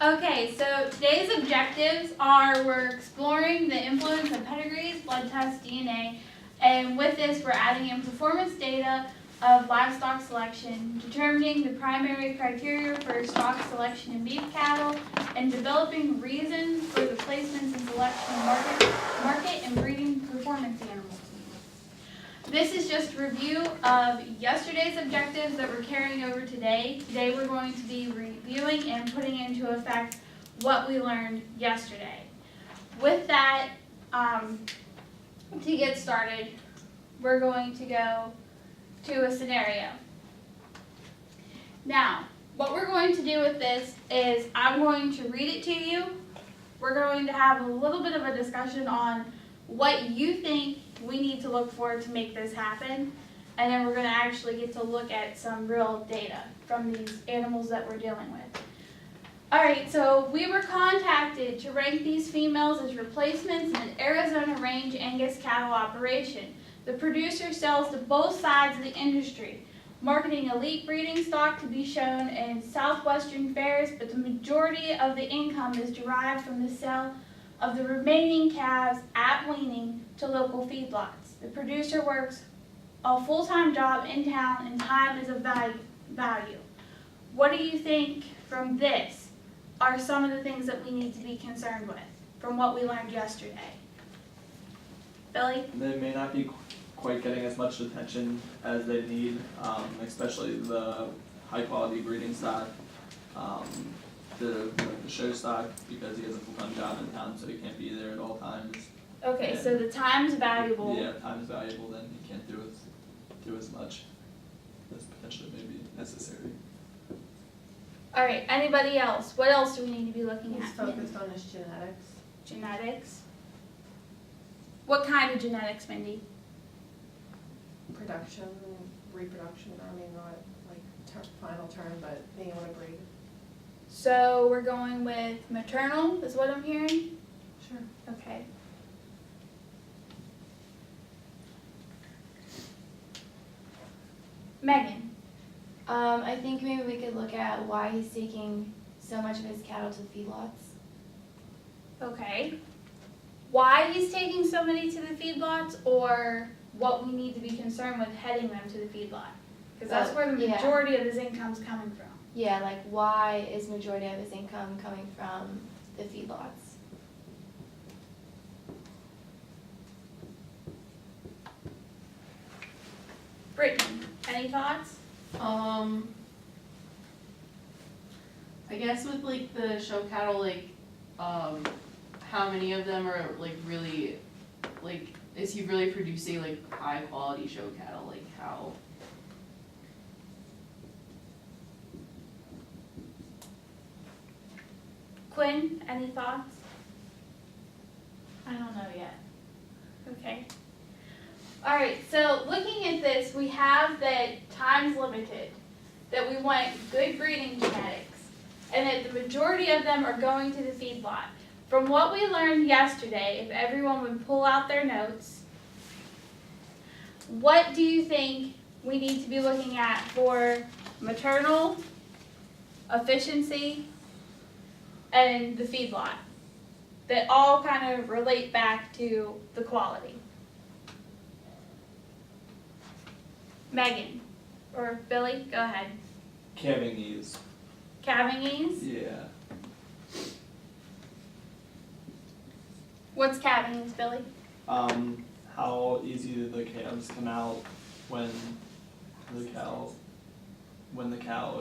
Okay, so today's objectives are we're exploring the influence of pedigrees, blood tests, DNA, and with this we're adding in performance data of livestock selection, determining the primary criteria for stock selection in beef cattle, and developing reasons for the placements and selection of market and breeding performance animals. This is just a review of yesterday's objectives that we're carrying over today. Today we're going to be reviewing and putting into effect what we learned yesterday. With that, to get started, we're going to go to a scenario. Now, what we're going to do with this is I'm going to read it to you. We're going to have a little bit of a discussion on what you think we need to look for to make this happen, and then we're going to actually get to look at some real data from these animals that we're dealing with. Alright, so we were contacted to rank these females as replacements in an Arizona range Angus cattle operation. The producer sells to both sides of the industry, marketing elite breeding stock to be shown in southwestern fairs, but the majority of the income is derived from the sale of the remaining calves at weaning to local feedlots. The producer works a full-time job in town and time is of value. What do you think from this are some of the things that we need to be concerned with from what we learned yesterday? Billy? They may not be quite getting as much attention as they need, especially the high-quality breeding stock. The show stock, because he has a full-time job in town, so he can't be there at all times. Okay, And so the time's valuable. Yeah, time is valuable, then he can't do as much as potentially may be necessary. Alright, anybody else? What else do we need to be looking He's at? focused on his genetics. Genetics. What kind of genetics, Mindy? Production, reproduction, I mean, not like final term, but being able to breed. So we're going with maternal, is what I'm hearing? Sure. Okay. Megan. I think maybe we could look at why he's taking so much of his cattle to feedlots. Okay. Why he's taking so many to the feedlots, or what we need to be concerned with heading them to the feedlot? Because that's where the Yeah. majority of his income's coming from. Yeah, like why is majority of his income coming from the feedlots? Brittany, any thoughts? I guess with like the show cattle, like, how many of them are like really, like, is he really producing like high quality show cattle? Like how? Quinn, any thoughts? I don't know yet. Okay. Alright, so looking at this, we have that time's limited, that we want good breeding genetics, and that the majority of them are going to the feedlot. From what we learned yesterday, if everyone would pull out their notes, what do you think we need to be looking at for maternal, efficiency, and the feedlot? That all kind of relate back to the quality. Megan, or Billy, go ahead. Calving ease. Calving ease? Yeah. What's calving ease, Billy? How easy do the calves come out when the cow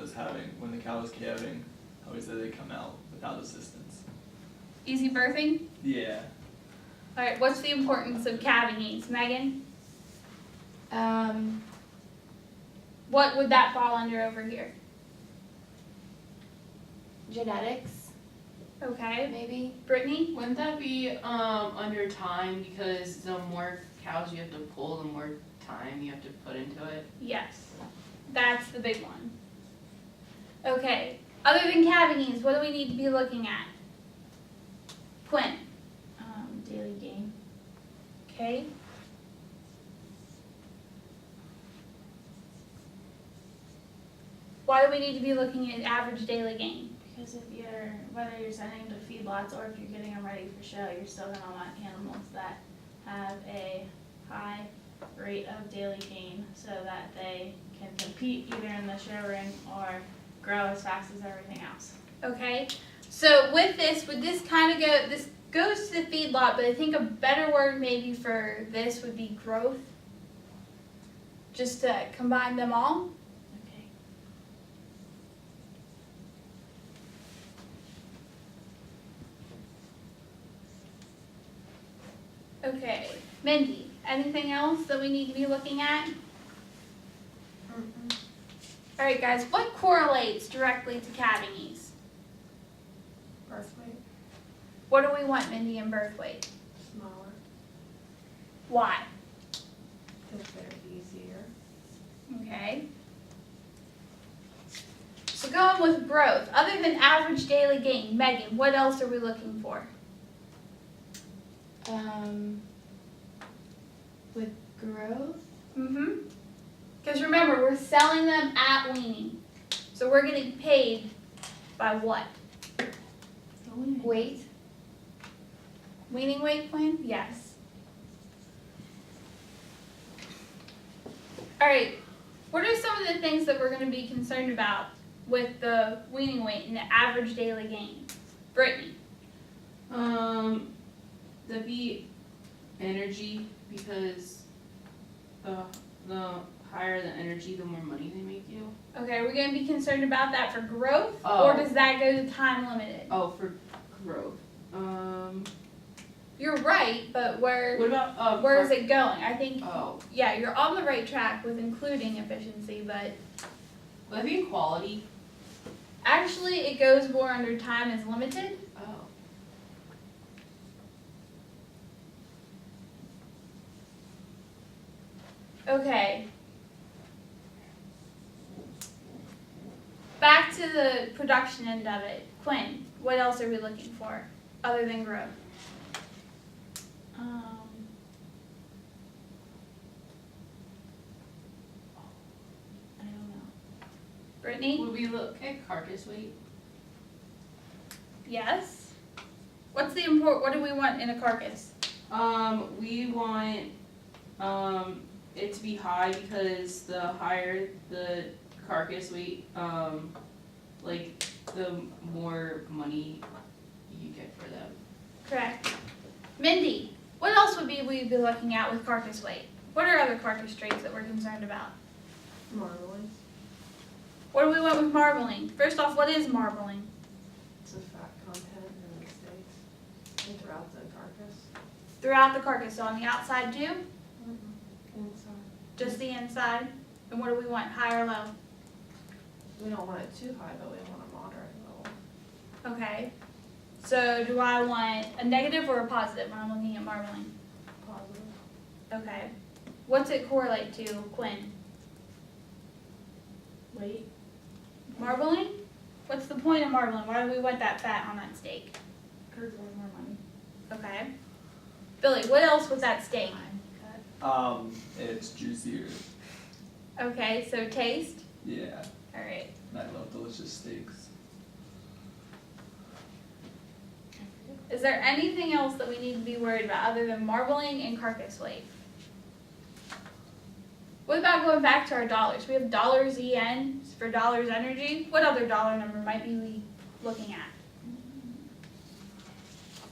is calving? How easy they come out without assistance? Easy birthing? Yeah. Alright, what's the importance of calving ease, Megan? What would that fall under over here? Genetics, Okay, maybe? Brittany? Wouldn't that be under time, because the more cows you have to pull, the more time you have to put into it? Yes, that's the big one. Okay, other than calving ease, what do we need to be looking at? Quinn? Daily gain. Okay. Why do we need to be looking at average daily gain? Because whether you're sending them to feedlots or if you're getting them ready for show, you're still gonna want animals that have a high rate of daily gain so that they can compete either in the show ring or grow as fast as everything else. Okay, so with this, would this kind of go, this goes to the feedlot, but I think a better word maybe for this would be growth. Just to combine them all. Okay. Okay, Mindy, anything else that we need to be looking at? All right, guys, what correlates directly to calving ease? Birth weight, What do we want, Mindy, in birth weight? smaller, Why? because they're easier. Okay. So going with growth, other than average daily gain, Megan, what else are we looking for? With growth, Mm-hmm. Because remember, we're selling them at weaning. So we're getting paid by what? weight, Weaning weight plan? Yes. All right. What are some of the things that we're going to be concerned about with the weaning weight and the average daily gain? Brittany. That'd be energy, because the higher the energy, the more money they make you. Okay, are we going to be concerned about that for growth? Oh. Or does that go to time limited? Oh, for growth. You're right, but where What is it going? I think, Oh, yeah, you're on the right track with including efficiency, but I think quality. actually it goes more under time is limited. Oh. Okay. Back to the production end of it. Quinn, what else are we looking for other than growth? I don't know. Brittany? Would we look at carcass weight? Yes. What do we want in a carcass? We want it to be high, because the higher the carcass weight, like the more money you get for them. Correct. Mindy, what else would we be looking at with carcass weight? What are other carcass traits that we're concerned about? Marbling, What do we want with marbling? First off, what is marbling? it's a fat content in the steaks and throughout the carcass. Throughout the carcass, so on the outside too? Inside. Just the inside? And what do we want, high or low? We don't want it too high, but we want a moderate level. Okay. So do I want a negative or a positive when I'm looking at marbling? Positive. Okay. What's it correlate to, Quinn? Wait. Marbling? What's the point of marbling? Why do we want that fat on that steak? Because there's more money. Okay. Billy, what else with that steak? It's juicier. Okay, so taste? Yeah, Alright. and I love delicious steaks. Is there anything else that we need to be worried about other than marbling and carcass weight? What about going back to our dollars? We have dollars EN for dollars energy. What other dollar number might be we looking at?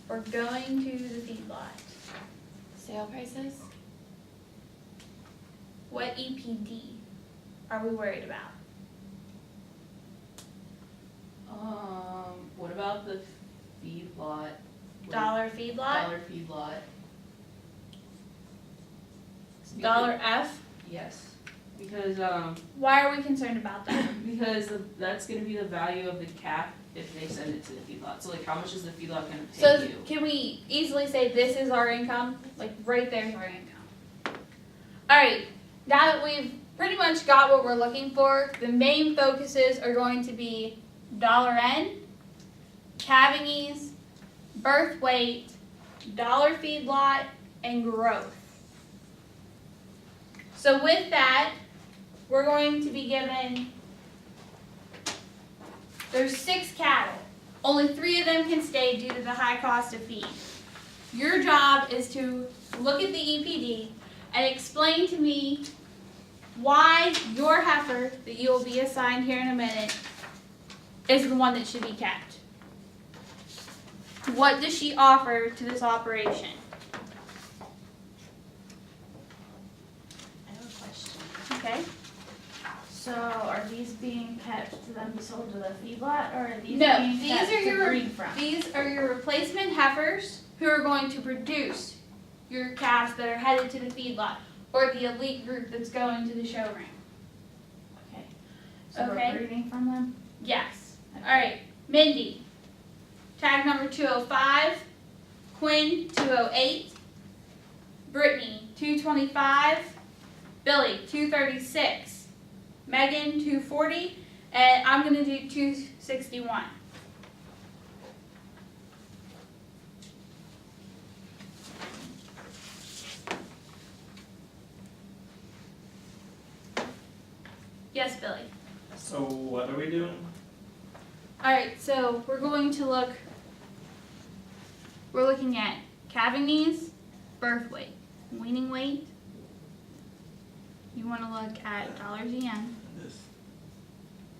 We're going to the feedlot. sale prices, What EPD are we worried about? What about the feedlot? Dollar feedlot? Dollar feedlot. Dollar F? Yes, because Why are we concerned about that? that's gonna be the value of the calf if they send it to the feedlot. So like, how much is the feedlot gonna pay So you? can we easily say this is our income? Like right there's our income. Alright, now that we've pretty much got what we're looking for, the main focuses are going to be dollar N, calving ease, birth weight, dollar feedlot, and growth. So with that, we're going to be given, there's 6 cattle. Only 3 of them can stay due to the high cost of feed. Your job is to look at the EPD and explain to me why your heifer that you will be assigned here in a minute is the one that should be kept. What does she offer to this operation? I have a question. Okay? So are these being kept to then be sold to the feedlot, or are these No, being these kept are to your- breed from? These are your replacement heifers who are going to produce your calves that are headed to the feedlot or the elite group that's going to the showroom. Okay. So Okay. we're breeding from them? Yes. Alright, Mindy. Tag number 205. Quinn 208. Brittany 225. Billy 236. Megan 240. And I'm going to do 261. Yes, Billy. So what are we doing? Alright, so we're going to look, we're looking at calving knees, birth weight, weaning weight. You want to look at dollars EM, This.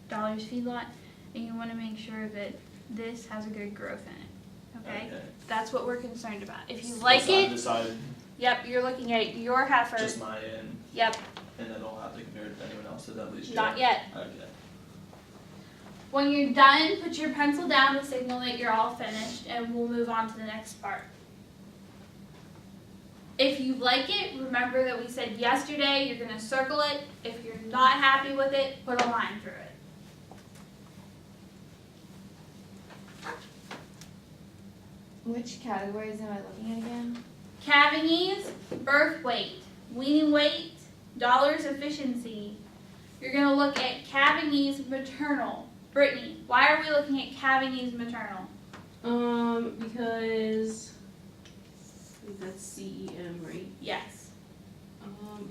dollars feedlot, and you want to make sure that this has a good growth in it. Okay? That's what we're concerned about. If you like So I'm it, deciding yep, you're looking at your heifer. just my end, Yep, and then I'll have to compare it to anyone else's at least. not yet. Okay. When you're done, put your pencil down to signal that you're all finished, and we'll move on to the next part. If you like it, remember that we said yesterday you're going to circle it. If you're not happy with it, put a line through it. Which categories am I looking at again? Calving ease, birth weight, weaning weight, dollars efficiency. You're going to look at calving ease maternal. Brittany, why are we looking at calving ease maternal? Because I think that's CEM, right? Yes.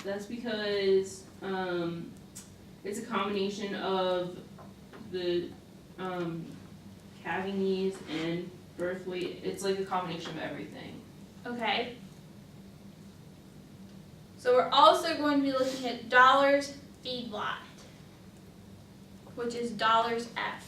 That's because it's a combination of the calving knees and birth weight. It's like a combination of everything. Okay. So we're also going to be looking at dollars feedlot, which is dollars F.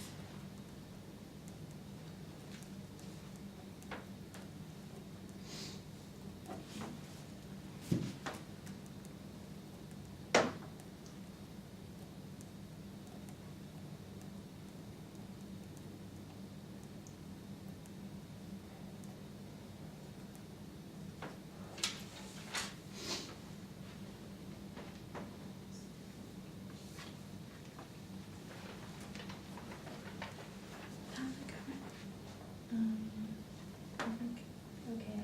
Okay.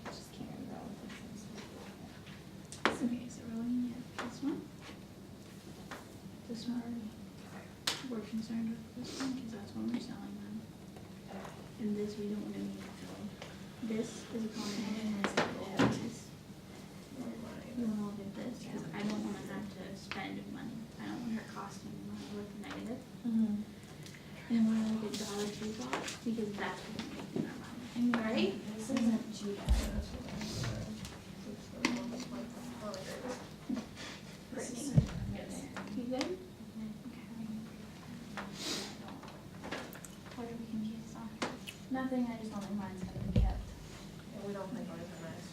I just can't remember all of this. Okay, so we're looking at this one. This one. We're concerned with this one because that's when we're selling them. And this we don't want to need filled. This is a combination of this. You want to look at this because I don't want to have to spend money. I don't want her costing me money with the negative. Mm-hmm. And when I look at dollar feedlot because that's what we're making our money. Right? This isn't GDAT. Brittany, you good? What are we confused on? Nothing, I just don't think mine's gonna be kept. Yeah, we don't think ours are nice.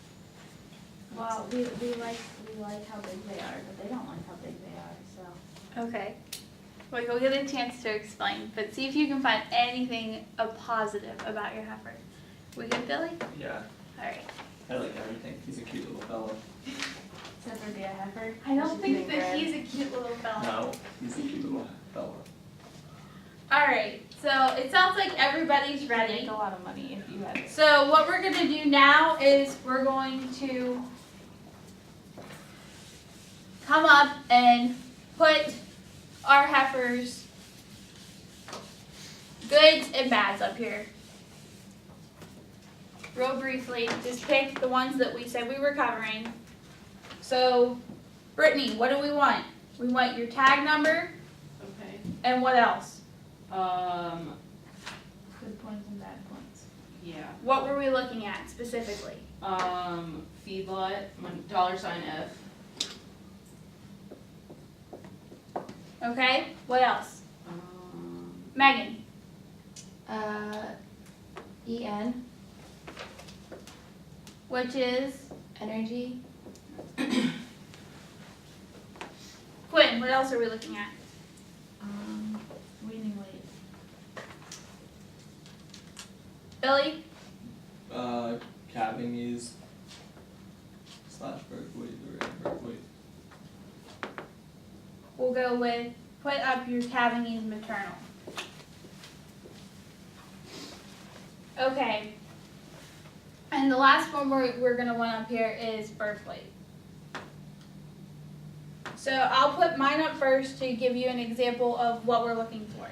Well, we like how big they are, but they don't like how big they are, so. Okay. Well, you'll get a chance to explain, but see if you can find anything positive about your heifer. We good, Billy? Yeah, Alright. I like everything. He's a cute little fella. Except for the heifer. I don't She's think big that red. he's a cute little fella. No, he's a cute little fella. Alright, so it sounds like everybody's You'd ready. make a lot of money if you had it. So what we're gonna do now is we're going to come up and put our heifers' goods and bads up here. Real briefly, just pick the ones that we said we were covering. So, Brittany, what do we want? We want your tag number Okay. and what else? Um, Good points and bad points. Yeah. What were we looking at specifically? Feedlot, $F. Okay, what else? Um, Megan? EN, Which is? energy, Quinn, what else are we looking at? Weaning weight. Billy? Calving ease / birth weight or birth weight. We'll go with put up your Cavanese maternal. Okay. And the last one we're gonna want up here is birth weight. So I'll put mine up first to give you an example of what we're looking for.